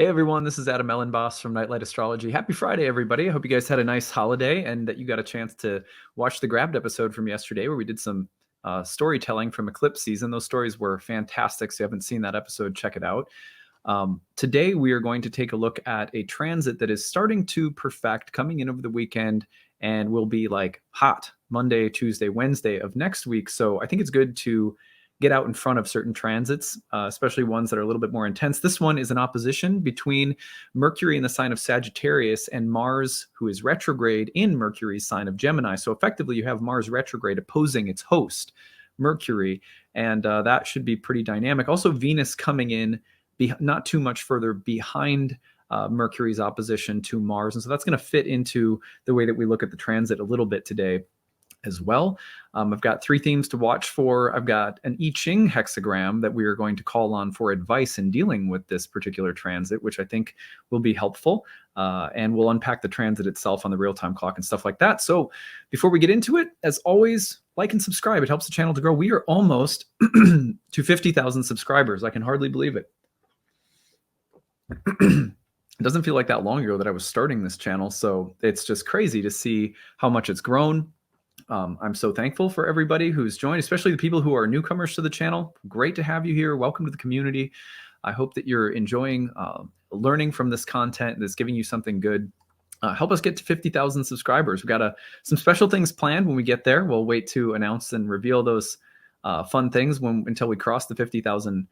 Hey everyone, this is Elenbaas from Nightlight Astrology. Happy Friday, everybody. I hope you guys had a nice holiday and that you got a chance to watch the Grabbed episode from yesterday where we did some storytelling from eclipse season. Those stories were fantastic. So if you haven't seen that episode, check it out. Today, we are going to take a look at a transit that is starting to perfect, coming in over the weekend, and will be like hot Monday, Tuesday, Wednesday of next week. So I think it's good to get out in front of certain transits, especially ones that are a little bit more intense. This one is an opposition between Mercury in the sign of Sagittarius and Mars, who is retrograde in Mercury's sign of Gemini. So effectively, you have Mars retrograde opposing its host, Mercury, and that should be pretty dynamic. Also, Venus coming in not too much further behind Mercury's opposition to Mars. And so that's going to fit into the way that we look at the transit a little bit today as well. I've got three themes to watch for. I've got an I-ching hexagram that we are going to call on for advice in dealing with this particular transit, which I think will be helpful. And we'll unpack the transit itself on the real-time clock and stuff like that. So before we get into it, as always, like and subscribe. It helps the channel to grow. We are almost to 50,000 subscribers. I can hardly believe it. It doesn't feel like that long ago that I was starting this channel. So it's just crazy to see how much it's grown. I'm so thankful for everybody who's joined, especially the people who are newcomers to the channel. Great to have you here. Welcome to the community. I hope that you're enjoying learning from this content that's giving you something good. Help us get to 50,000 subscribers. We've got some special things planned when we get there. We'll wait to announce and reveal those fun things until we cross the 50,000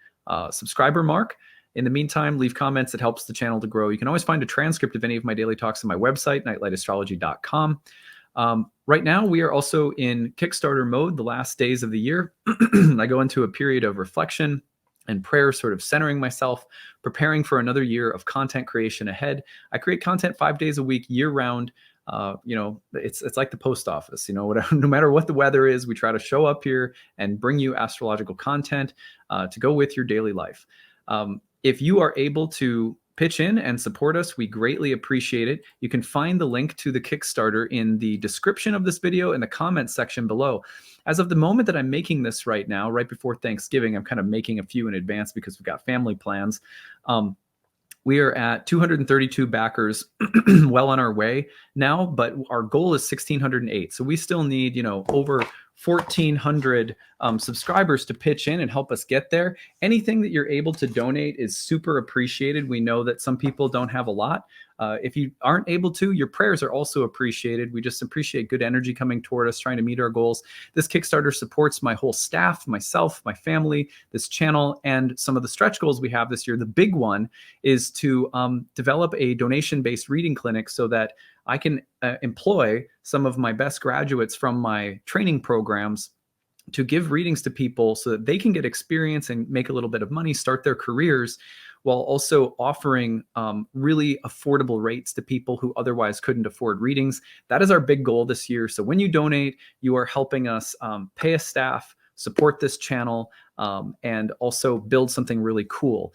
subscriber mark. In the meantime, leave comments. It helps the channel to grow. You can always find a transcript of any of my daily talks on my website, nightlightastrology.com. Right now, we are also in Kickstarter mode, the last days of the year. I go into a period of reflection and prayer, sort of centering myself, preparing for another year of content creation ahead. I create content 5 days a week, year round. It's like the post office. No matter what the weather is, we try to show up here and bring you astrological content to go with your daily life. If you are able to pitch in and support us, we greatly appreciate it. You can find the link to the Kickstarter in the description of this video in the comments section below. As of the moment that I'm making this right now, right before Thanksgiving, I'm kind of making a few in advance because we've got family plans. We are at 232 backers, well on our way now, but our goal is 1,608. So we still need, over 1,400 subscribers to pitch in and help us get there. Anything that you're able to donate is super appreciated. We know that some people don't have a lot. If you aren't able to, your prayers are also appreciated. We just appreciate good energy coming toward us, trying to meet our goals. This Kickstarter supports my whole staff, myself, my family, this channel, and some of the stretch goals we have this year. The big one is to develop a donation-based reading clinic so that I can employ some of my best graduates from my training programs to give readings to people so that they can get experience and make a little bit of money, start their careers, while also offering really affordable rates to people who otherwise couldn't afford readings. That is our big goal this year. So when you donate, you are helping us pay a staff, support this channel, and also build something really cool.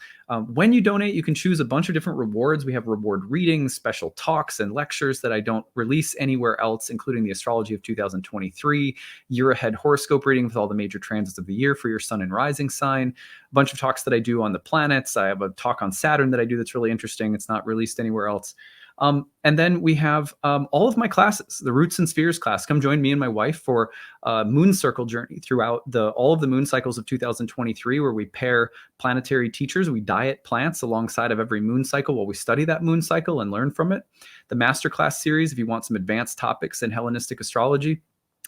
When you donate, you can choose a bunch of different rewards. We have reward readings, special talks, and lectures that I don't release anywhere else, including the Astrology of 2023, year-ahead horoscope reading with all the major transits of the year for your sun and rising sign, a bunch of talks that I do on the planets. I have a talk on Saturn that I do that's really interesting. It's not released anywhere else. And then we have all of my classes, the Roots and Spheres class. Come join me and my wife for a moon circle journey throughout all of the moon cycles of 2023, where we pair planetary teachers. We diet plants alongside of every moon cycle while we study that moon cycle and learn from it. The masterclass series, if you want some advanced topics in Hellenistic astrology.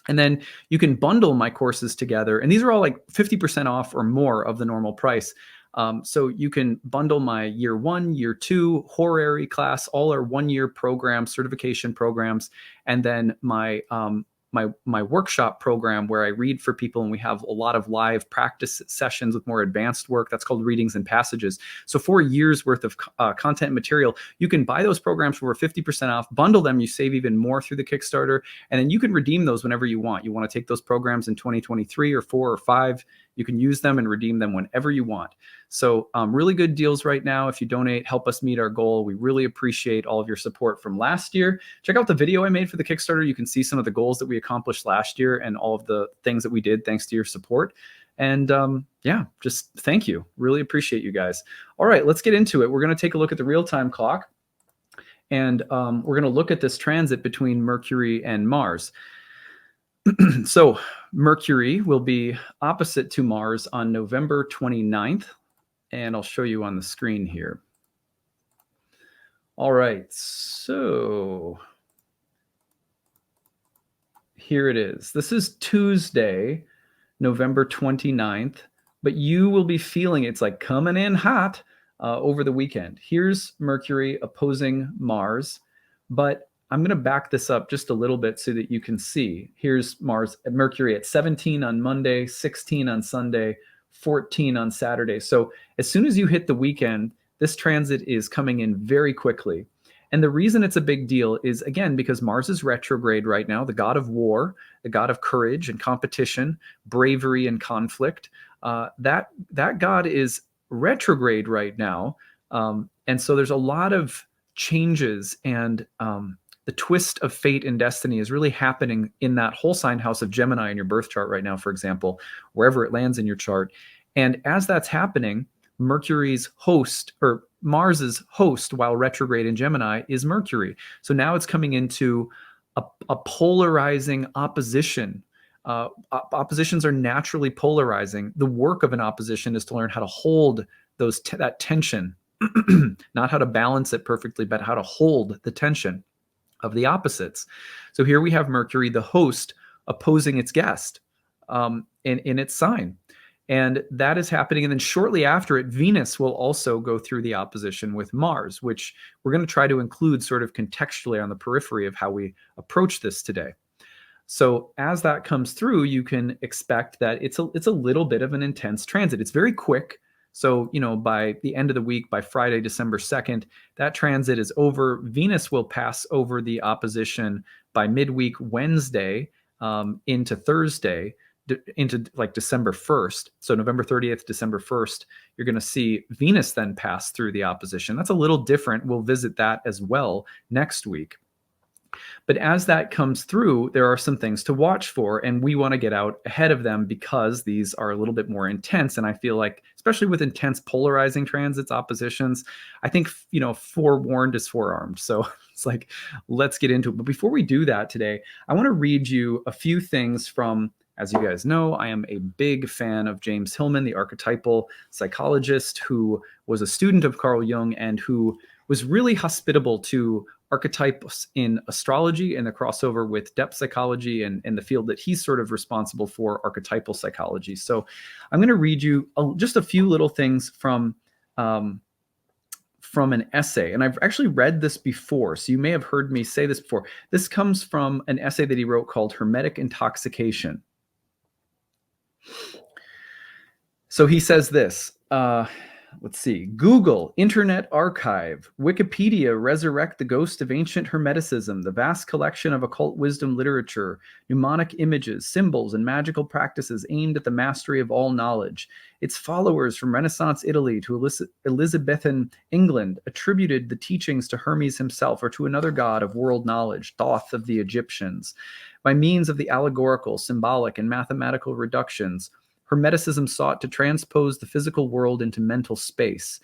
And then you can bundle my courses together. And these are all like 50% off or more of the normal price. So you can bundle my year 1, year 2 horary class, all our 1-year programs, certification programs, and then my my workshop program where I read for people and we have a lot of live practice sessions with more advanced work. That's called Readings and Passages. So 4 years worth of content material, you can buy those programs for 50% off, bundle them, you save even more through the Kickstarter, and then you can redeem those whenever you want. You want to take those programs in 2023 or 4 or 5, you can use them and redeem them whenever you want. So really good deals right now. If you donate, help us meet our goal. We really appreciate all of your support from last year. Check out the video I made for the Kickstarter. You can see some of the goals that we accomplished last year and all of the things that we did thanks to your support. And yeah, just thank you. Really appreciate you guys. All right, let's get into it. We're going to take a look at the real-time clock. And we're going to look at this transit between Mercury and Mars. So Mercury will be opposite to Mars on November 29th. And I'll show you on the screen here. All right, so here it is. This is Tuesday, November 29th, but you will be feeling it's like coming in hot over the weekend. Here's Mercury opposing Mars, but I'm going to back this up just a little bit so that you can see. Here's Mercury at 17 on Monday, 16 on Sunday, 14 on Saturday. So as soon as you hit the weekend, this transit is coming in very quickly. And the reason it's a big deal is, again, because Mars is retrograde right now, the god of war, the god of courage and competition, bravery and conflict. That god is retrograde right now. And so there's a lot of changes, and the twist of fate and destiny is really happening in that whole sign house of Gemini in your birth chart right now, for example, wherever it lands in your chart. And as that's happening, Mercury's host, or Mars's host while retrograde in Gemini, is Mercury. So now it's coming into a polarizing opposition. Oppositions are naturally polarizing. The work of an opposition is to learn how to hold that tension, not how to balance it perfectly, but how to hold the tension of the opposites. So here we have Mercury, the host, opposing its guest in its sign. And that is happening. And then shortly after it, Venus will also go through the opposition with Mars, which we're going to try to include sort of contextually on the periphery of how we approach this today. So as that comes through, you can expect that it's a little bit of an intense transit. It's very quick. So, by the end of the week, by Friday, December 2nd, that transit is over. Venus will pass over the opposition by midweek Wednesday into Thursday, into like December 1st. So November 30th, December 1st, you're going to see Venus then pass through the opposition. That's a little different. We'll visit that as well next week. But as that comes through, there are some things to watch for, and we want to get out ahead of them because these are a little bit more intense. And I feel like, especially with intense polarizing transits, oppositions, I think, forewarned is forearmed. So it's like, let's get into it. But before we do that today, I want to read you a few things from, as you guys know, I am a big fan of James Hillman, the archetypal psychologist who was a student of Carl Jung and who was really hospitable to archetypes in astrology and the crossover with depth psychology and the field that he's sort of responsible for, archetypal psychology. So I'm going to read you just a few little things from an essay. And I've actually read this before, so you may have heard me say this before. This comes from an essay that he wrote called Hermetic Intoxication. So he says this, let's see, Google, Internet Archive, Wikipedia resurrect the ghost of ancient Hermeticism, the vast collection of occult wisdom literature, mnemonic images, symbols, and magical practices aimed at the mastery of all knowledge. Its followers from Renaissance Italy to Elizabethan England attributed the teachings to Hermes himself or to another god of world knowledge, Thoth of the Egyptians. By means of the allegorical, symbolic, and mathematical reductions, Hermeticism sought to transpose the physical world into mental space.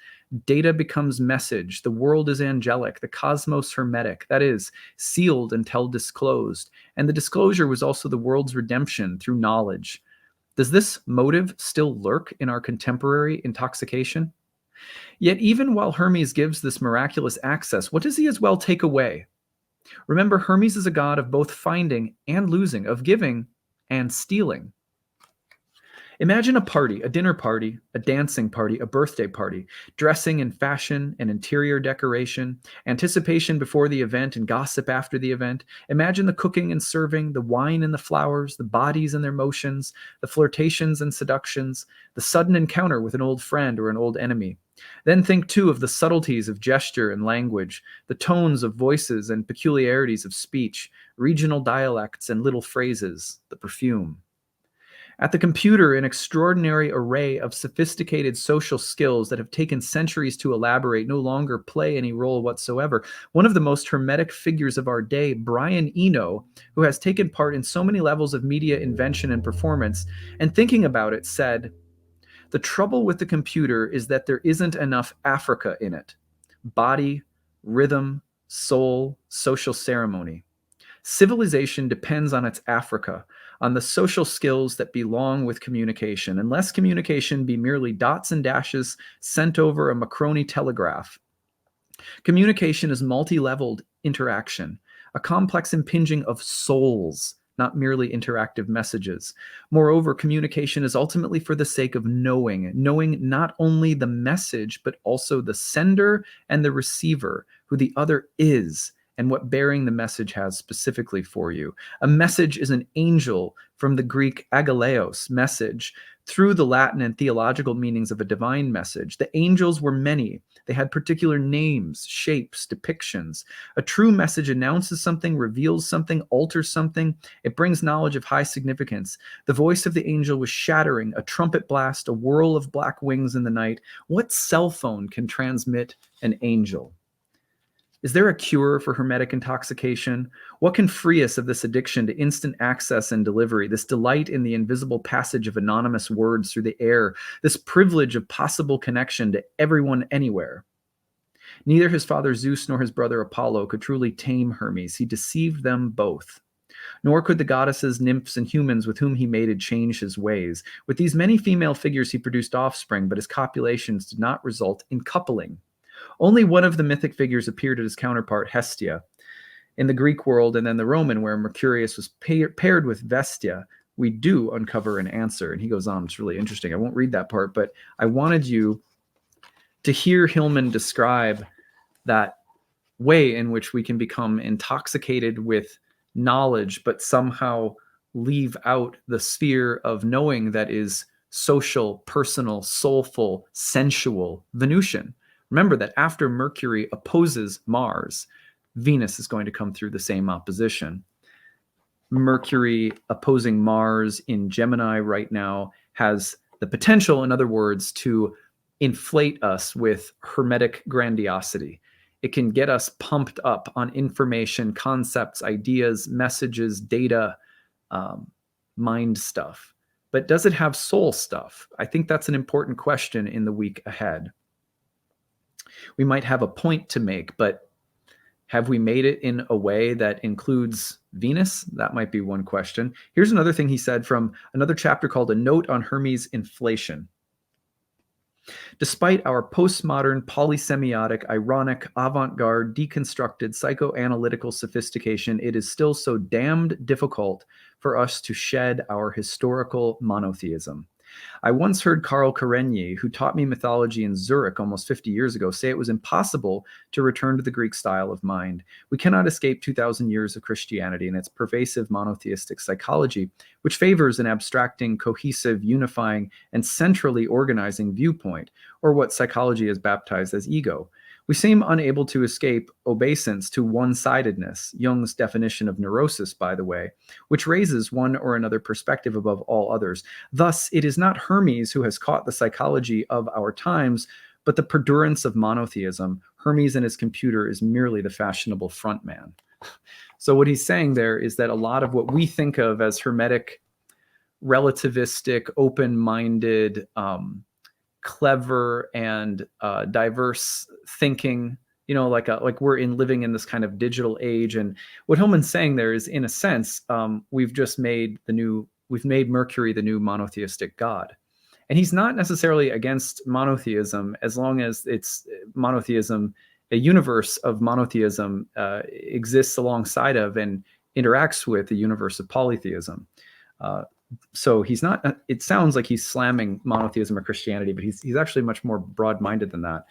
Data becomes message. The world is angelic, the cosmos hermetic, that is, sealed until disclosed. And the disclosure was also the world's redemption through knowledge. Does this motive still lurk in our contemporary intoxication? Yet even while Hermes gives this miraculous access, what does he as well take away? Remember, Hermes is a god of both finding and losing, of giving and stealing. Imagine a party, a dinner party, a dancing party, a birthday party, dressing in fashion and interior decoration, anticipation before the event and gossip after the event. Imagine the cooking and serving, the wine and the flowers, the bodies and their motions, the flirtations and seductions, the sudden encounter with an old friend or an old enemy. Then think too of the subtleties of gesture and language, the tones of voices and peculiarities of speech, regional dialects and little phrases, the perfume. At the computer, an extraordinary array of sophisticated social skills that have taken centuries to elaborate no longer play any role whatsoever. One of the most hermetic figures of our day, Brian Eno, who has taken part in so many levels of media invention and performance, and thinking about it, said, "The trouble with the computer is that there isn't enough Africa in it. Body, rhythm, soul, social ceremony. Civilization depends on its Africa, on the social skills that belong with communication. Unless communication be merely dots and dashes sent over a Macroni telegraph. Communication is multi-leveled interaction, a complex impinging of souls, not merely interactive messages. Moreover, communication is ultimately for the sake of knowing not only the message, but also the sender and the receiver, who the other is, and what bearing the message has specifically for you. A message is an angel, from the Greek agaleos, message, through the Latin and theological meanings of a divine message. The angels were many. They had particular names, shapes, depictions. A true message announces something, reveals something, alters something. It brings knowledge of high significance. The voice of the angel was shattering, a trumpet blast, a whirl of black wings in the night. What cell phone can transmit an angel? Is there a cure for hermetic intoxication? What can free us of this addiction to instant access and delivery, this delight in the invisible passage of anonymous words through the air, this privilege of possible connection to everyone anywhere? Neither his father Zeus nor his brother Apollo could truly tame Hermes. He deceived them both. Nor could the goddesses, nymphs, and humans with whom he mated change his ways. With these many female figures he produced offspring, but his copulations did not result in coupling. Only one of the mythic figures appeared at his counterpart, Hestia. In the Greek world and then the Roman, where Mercurius was paired with Vestia, we do uncover an answer. And he goes on. It's really interesting. I won't read that part, but I wanted you to hear Hillman describe that way in which we can become intoxicated with knowledge, but somehow leave out the sphere of knowing that is social, personal, soulful, sensual, Venusian. Remember that after Mercury opposes Mars, Venus is going to come through the same opposition. Mercury opposing Mars in Gemini right now has the potential, in other words, to inflate us with hermetic grandiosity. It can get us pumped up on information, concepts, ideas, messages, data, mind stuff. But does it have soul stuff? I think that's an important question in the week ahead. We might have a point to make, but have we made it in a way that includes Venus? That might be one question. Here's another thing he said from another chapter called A Note on Hermes Inflation. Despite our postmodern, polysemiotic, ironic, avant-garde, deconstructed, psychoanalytical sophistication, it is still so damned difficult for us to shed our historical monotheism. I once heard Carl Karenyi, who taught me mythology in Zurich almost 50 years ago, say it was impossible to return to the Greek style of mind. We cannot escape 2,000 years of Christianity and its pervasive monotheistic psychology, which favors an abstracting, cohesive, unifying, and centrally organizing viewpoint, or what psychology has baptized as ego. We seem unable to escape obeisance to one-sidedness, Jung's definition of neurosis, by the way, which raises one or another perspective above all others. Thus, it is not Hermes who has caught the psychology of our times, but the perdurance of monotheism. Hermes and his computer is merely the fashionable frontman. So what he's saying there is that a lot of what we think of as hermetic, relativistic, open-minded, clever and diverse thinking, like we're living in this kind of digital age. And what Hillman's saying there is, in a sense, we've made Mercury the new monotheistic god. And he's not necessarily against monotheism, as long as it's monotheism, a universe of monotheism exists alongside of and interacts with the universe of polytheism. So he's not, it sounds like he's slamming monotheism or Christianity, but he's actually much more broad-minded than that.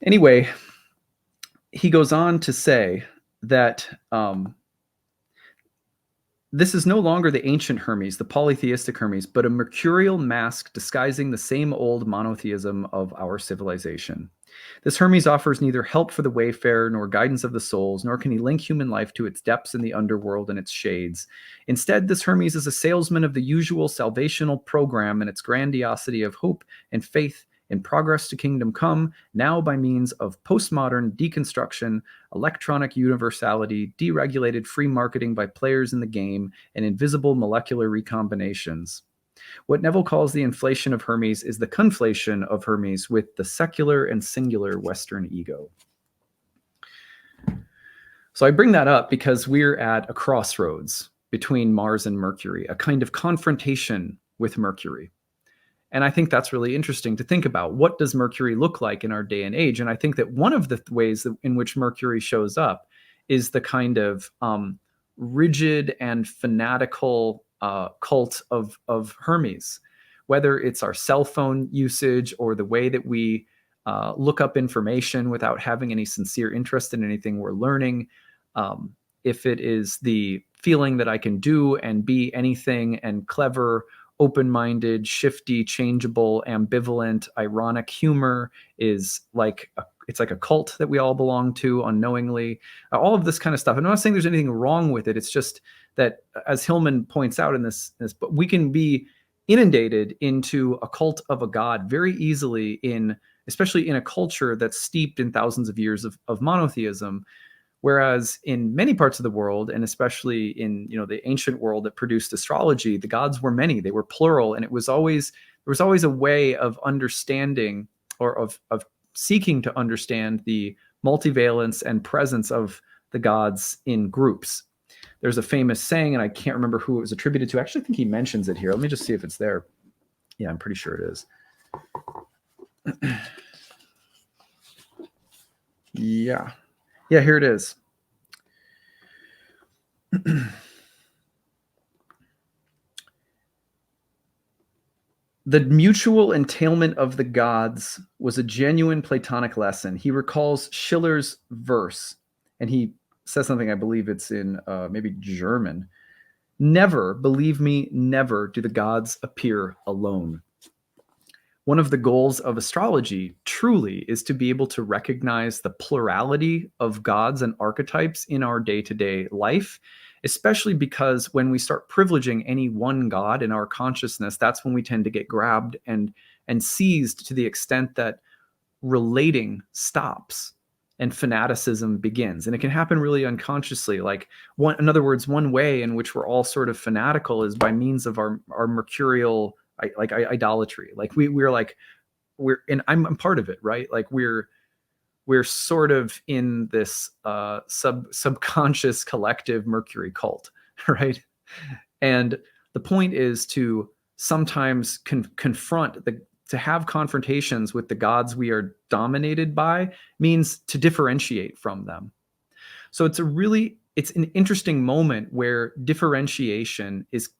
Anyway, he goes on to say that this is no longer the ancient Hermes, the polytheistic Hermes, but a mercurial mask disguising the same old monotheism of our civilization. This Hermes offers neither help for the wayfarer nor guidance of the souls, nor can he link human life to its depths in the underworld and its shades. Instead, this Hermes is a salesman of the usual salvational program and its grandiosity of hope and faith in progress to kingdom come, now by means of postmodern deconstruction, electronic universality, deregulated free marketing by players in the game, and invisible molecular recombinations. What Neville calls the inflation of Hermes is the conflation of Hermes with the secular and singular Western ego. So I bring that up because we're at a crossroads between Mars and Mercury, a kind of confrontation with Mercury. And I think that's really interesting to think about. What does Mercury look like in our day and age? And I think that one of the ways in which Mercury shows up is the kind of rigid and fanatical cult of Hermes, whether it's our cell phone usage or the way that we look up information without having any sincere interest in anything we're learning. If it is the feeling that I can do and be anything and clever, open-minded, shifty, changeable, ambivalent, ironic humor is like it's like a cult that we all belong to unknowingly. All of this kind of stuff. I'm not saying there's anything wrong with it. It's just that, as Hillman points out in this book, we can be inundated into a cult of a god very easily, especially in a culture that's steeped in thousands of years of monotheism. Whereas in many parts of the world, and especially in the ancient world that produced astrology, the gods were many, they were plural, and there was always a way of understanding or of seeking to understand the multivalence and presence of the gods in groups. There's a famous saying, and I can't remember who it was attributed to. I actually think he mentions it here. Let me just see if it's there. Yeah, I'm pretty sure it is. Yeah, here it is. The mutual entailment of the gods was a genuine Platonic lesson. He recalls Schiller's verse, and he says something, I believe it's in maybe German. Never, believe me, never do the gods appear alone. One of the goals of astrology truly is to be able to recognize the plurality of gods and archetypes in our day-to-day life, especially because when we start privileging any one god in our consciousness, that's when we tend to get grabbed and seized to the extent that relating stops and fanaticism begins. And it can happen really unconsciously. Like, in other words, one way in which we're all sort of fanatical is by means of our Mercurial idolatry. Like and I'm part of it, right? Like we're sort of in this subconscious collective Mercury cult, right? And the point is to sometimes confront to have confrontations with the gods we are dominated by means to differentiate from them. So it's an interesting moment where differentiation is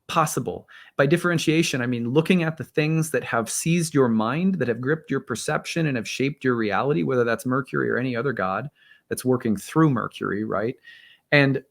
possible. By differentiation, I mean looking at the things that have seized your mind, that have gripped your perception and have shaped your reality, whether that's Mercury or any other god that's working through Mercury, right? And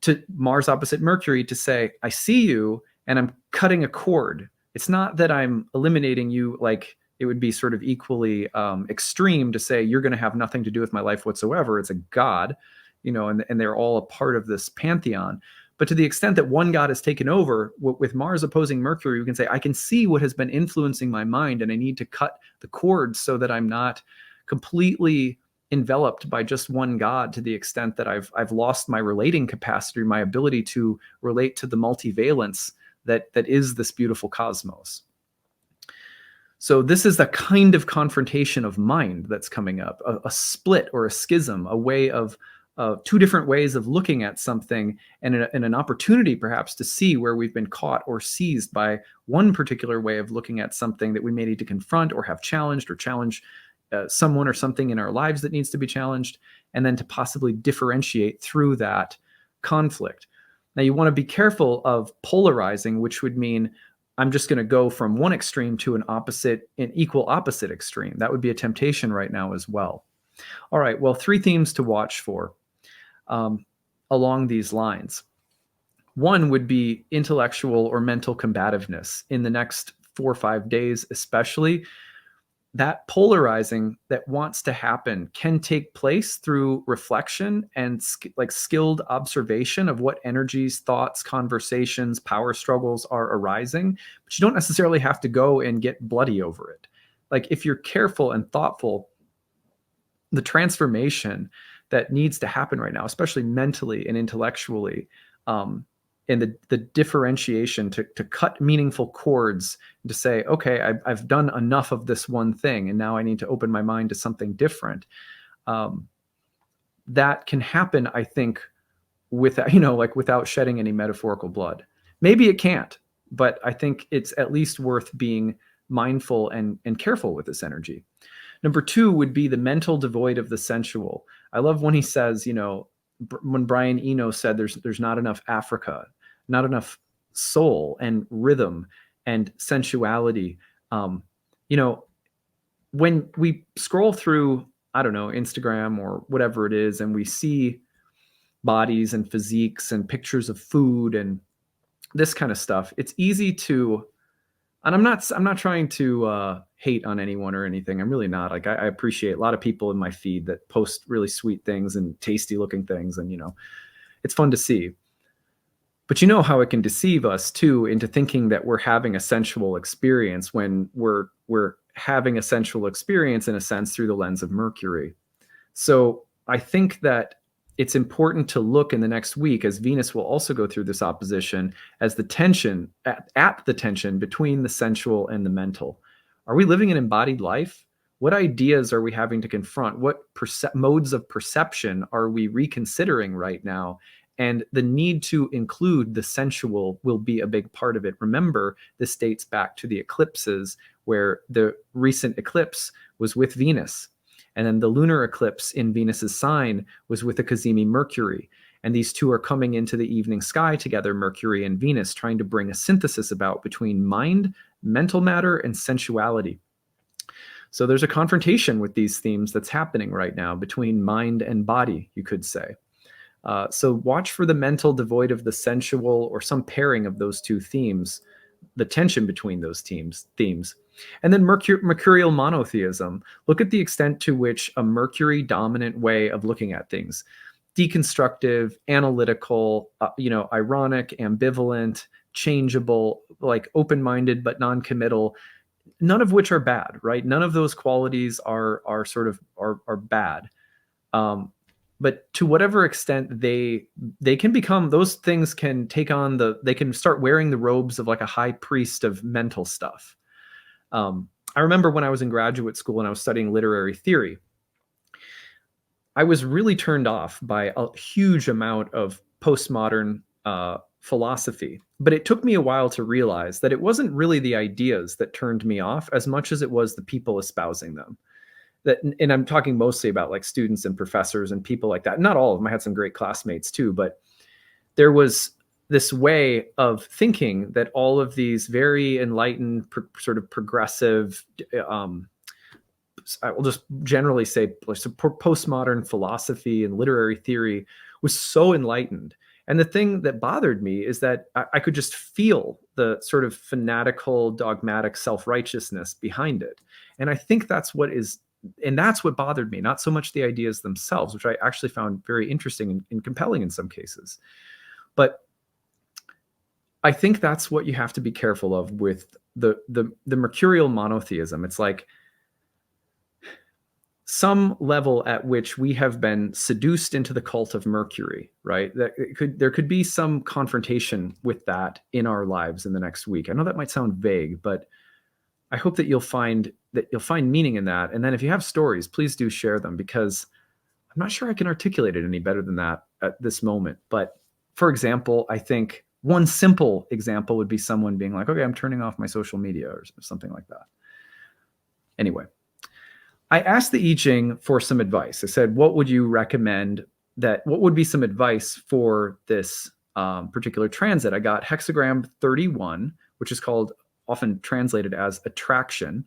to Mars opposite Mercury to say, I see you and I'm cutting a cord. It's not that I'm eliminating you, like it would be sort of equally extreme to say you're going to have nothing to do with my life whatsoever. It's a god, and they're all a part of this pantheon. But to the extent that one god has taken over, with Mars opposing Mercury, we can say, I can see what has been influencing my mind, and I need to cut the cord so that I'm not completely enveloped by just one god to the extent that I've lost my relating capacity, my ability to relate to the multivalence that is this beautiful cosmos. So this is the kind of confrontation of mind that's coming up, a split or a schism, a way of two different ways of looking at something, and an opportunity perhaps to see where we've been caught or seized by one particular way of looking at something that we may need to confront or have challenged, or challenge someone or something in our lives that needs to be challenged, and then to possibly differentiate through that conflict. Now, you want to be careful of polarizing, which would mean I'm just going to go from one extreme to an equal opposite extreme. That would be a temptation right now as well. All right, well, 3 themes to watch for along these lines. One would be intellectual or mental combativeness in the next 4 or 5 days, especially. that polarizing that wants to happen can take place through reflection and like skilled observation of what energies, thoughts, conversations, power struggles are arising, but you don't necessarily have to go and get bloody over it. Like if you're careful and thoughtful, the transformation that needs to happen right now, especially mentally and intellectually, and the differentiation to cut meaningful chords, to say, okay, I've done enough of this one thing, and now I need to open my mind to something different. That can happen, I think, without, like without shedding any metaphorical blood. Maybe it can't, but I think it's at least worth being mindful and careful with this energy. Number 2 would be the mental devoid of the sensual. I love when he says, when Brian Eno said there's not enough Africa, not enough soul and rhythm and sensuality. When we scroll through, I don't know, Instagram or whatever it is, and we see bodies and physiques and pictures of food and this kind of stuff, it's easy to, and I'm not trying to hate on anyone or anything. I'm really not. Like I appreciate a lot of people in my feed that post really sweet things and tasty looking things, and it's fun to see. But you know how it can deceive us too into thinking that we're having a sensual experience when we're having a sensual experience in a sense through the lens of Mercury. So I think that it's important to look in the next week, as Venus will also go through this opposition, as the tension at the tension between the sensual and the mental. Are we living an embodied life? What ideas are we having to confront? What modes of perception are we reconsidering right now? And the need to include the sensual will be a big part of it. Remember, this dates back to the eclipses, where the recent eclipse was with Venus. And then the lunar eclipse in Venus's sign was with the Cazimi Mercury. And these two are coming into the evening sky together, Mercury and Venus, trying to bring a synthesis about between mind, mental matter, and sensuality. So there's a confrontation with these themes that's happening right now between mind and body, you could say. So watch for the mental devoid of the sensual, or some pairing of those two themes, the tension between those themes. And then Mercurial monotheism. Look at the extent to which a Mercury dominant way of looking at things, deconstructive, analytical, ironic, ambivalent, changeable, like open-minded but non-committal, none of which are bad, right? None of those qualities are bad. But to whatever extent they can become, those things can take on they can start wearing the robes of like a high priest of mental stuff. I remember when I was in graduate school and I was studying literary theory, I was really turned off by a huge amount of postmodern philosophy. But it took me a while to realize that it wasn't really the ideas that turned me off as much as it was the people espousing them. And I'm talking mostly about like students and professors and people like that. Not all of them. I had some great classmates too, but there was this way of thinking that all of these very enlightened, sort of progressive, I will just generally say postmodern philosophy and literary theory was so enlightened. And the thing that bothered me is that I could just feel the sort of fanatical, dogmatic self-righteousness behind it. And I think that's what bothered me, not so much the ideas themselves, which I actually found very interesting and compelling in some cases. But I think that's what you have to be careful of with the Mercurial monotheism. It's like some level at which we have been seduced into the cult of Mercury, right? There could be some confrontation with that in our lives in the next week. I know that might sound vague, but I hope that you'll find meaning in that. And then if you have stories, please do share them, because I'm not sure I can articulate it any better than that at this moment. But for example, I think one simple example would be someone being like, okay, I'm turning off my social media or something like that. Anyway, I asked the I-ching for some advice. I said, what would you recommend what would be some advice for this particular transit? I got hexagram 31, which is often translated as attraction.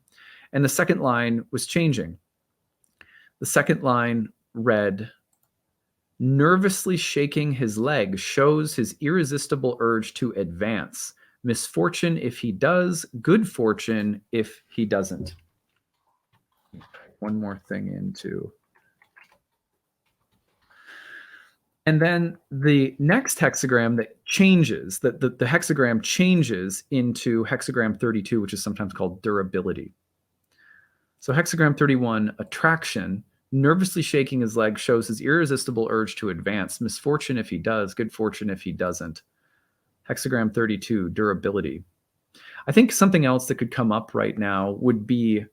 And the second line was changing. The second line read, nervously shaking his leg shows his irresistible urge to advance. Misfortune if he does, good fortune if he doesn't. one more thing into. And then the next hexagram that changes, the hexagram changes into hexagram 32, which is sometimes called durability. So hexagram 31, attraction, nervously shaking his leg shows his irresistible urge to advance. Misfortune if he does, good fortune if he doesn't. Hexagram 32, durability. I think something else that could come up right now would be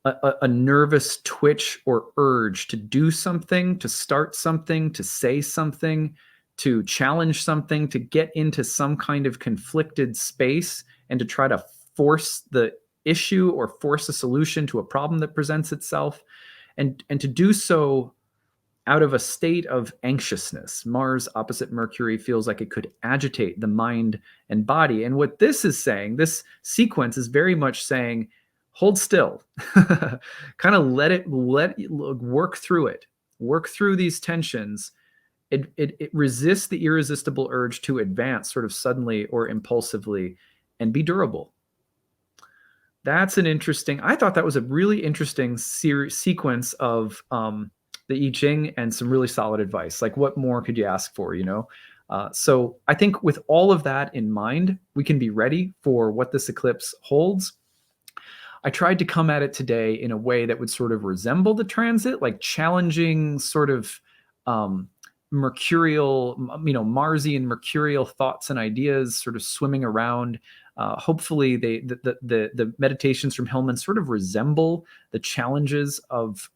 a nervous twitch or urge to do something, to start something, to say something, to challenge something, to get into some kind of conflicted space and to try to force the issue or force a solution to a problem that presents itself, and to do so out of a state of anxiousness. Mars opposite Mercury feels like it could agitate the mind and body. And what this is saying, this sequence is very much saying, hold still, kind of let it work through it, work through these tensions. It resists the irresistible urge to advance sort of suddenly or impulsively and be durable. That's an interesting, I thought that was a really interesting sequence of the I-ching and some really solid advice. Like, what more could you ask for, you know? So I think with all of that in mind, we can be ready for what this eclipse holds. I tried to come at it today in a way that would sort of resemble the transit, like challenging sort of mercurial, Marsian mercurial thoughts and ideas sort of swimming around. Hopefully the meditations from Hillman sort of resemble the challenges of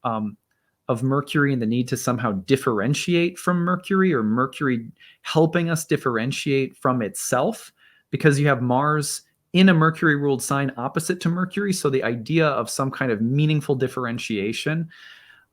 Mercury and the need to somehow differentiate from Mercury, or Mercury helping us differentiate from itself, because you have Mars in a Mercury ruled sign opposite to Mercury. So the idea of some kind of meaningful differentiation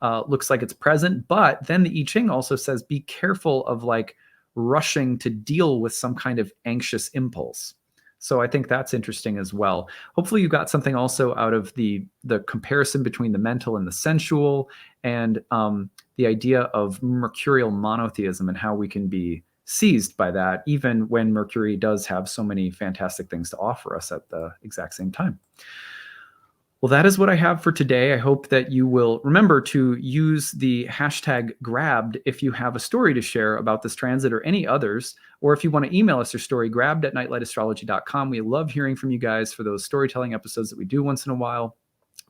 looks like it's present. But then the I-ching also says, be careful of like rushing to deal with some kind of anxious impulse. So I think that's interesting as well. Hopefully you got something also out of the comparison between the mental and the sensual, and the idea of Mercurial monotheism and how we can be seized by that, even when Mercury does have so many fantastic things to offer us at the exact same time. Well, that is what I have for today. I hope that you will remember to use the hashtag grabbed if you have a story to share about this transit or any others, or if you want to email us your story, grabbed@nightlightastrology.com. We love hearing from you guys for those storytelling episodes that we do once in a while.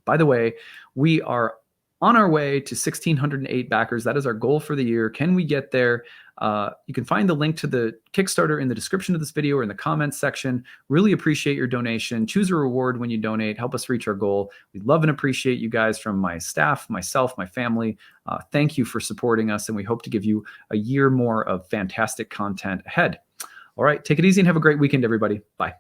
By the way, we are on our way to 1,608 backers. That is our goal for the year. Can we get there? You can find the link to the Kickstarter in the description of this video or in the comments section. Really appreciate your donation. Choose a reward when you donate. Help us reach our goal. We love and appreciate you guys, from my staff, myself, my family. Thank you for supporting us, and we hope to give you a year more of fantastic content ahead. All right, take it easy and have a great weekend, everybody. Bye.